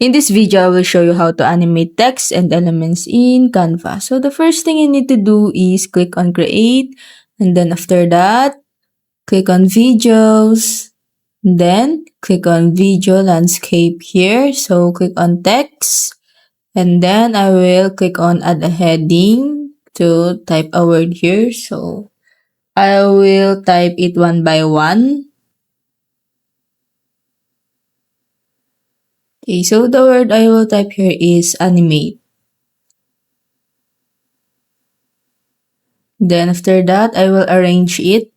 In this video, I will show you how to animate text and elements in Canva. So the first thing you need to do is click on create, and then after that, click on videos, then click on video landscape here. So click on text, and then I will click on add a heading to type a word here. So I will type it one by one. Okay, so the word I will type here is animate. Then after that, I will arrange it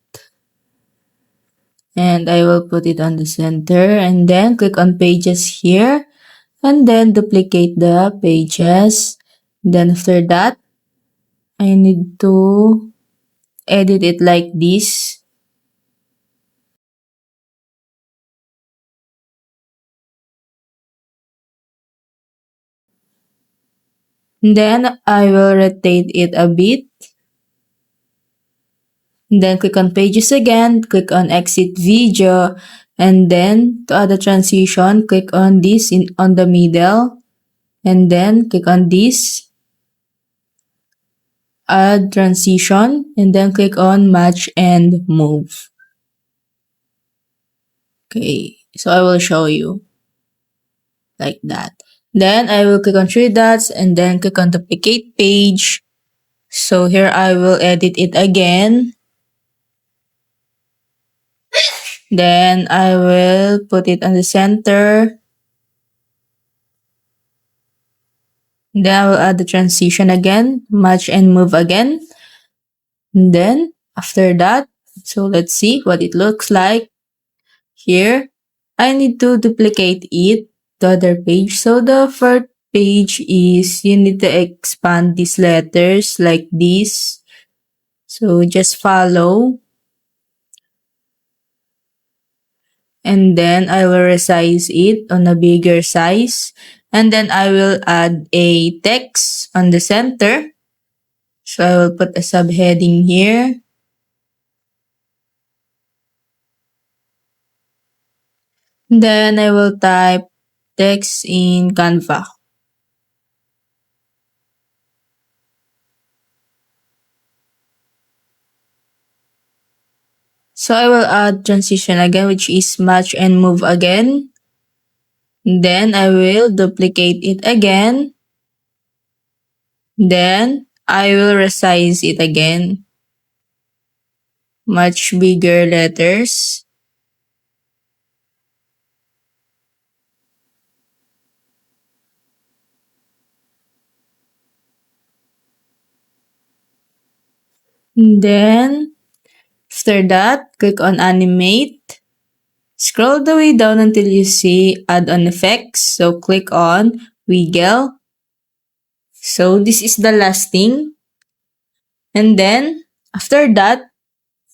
and I will put it on the center, and then click on pages here and then duplicate the pages. Then after that, I need to edit it like this. Then I will rotate it a bit. Then click on pages again, click on exit video, and then to add a transition, click on this on the middle, and then click on this, add transition, and then click on match and move. Okay, so I will show you like that. Then I will click on three dots and then click on duplicate page. So here I will edit it again. Then I will put it on the center. Then I will add the transition again, match and move again. And then after that, so let's see what it looks like. Here, I need to duplicate it, the other page. So the first page is you need to expand these letters like this. So just follow. And then I will resize it on a bigger size. And then I will add a text on the center. So I will put a subheading here. Then I will type text in Canva. So I will add transition again, which is match and move again. Then I will duplicate it again. Then I will resize it again. Much bigger letters. Then after that, click on animate. Scroll the way down until you see add on effects. So click on wiggle. So this is the last thing. And then after that,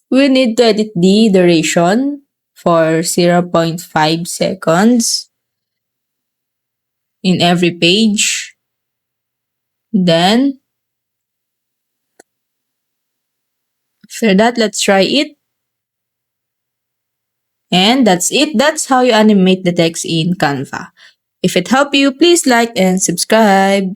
we need to edit the duration for 0.5 seconds in every page. Then after that, let's try it. And that's it. That's how you animate the text in Canva. If it helped you, please like and subscribe.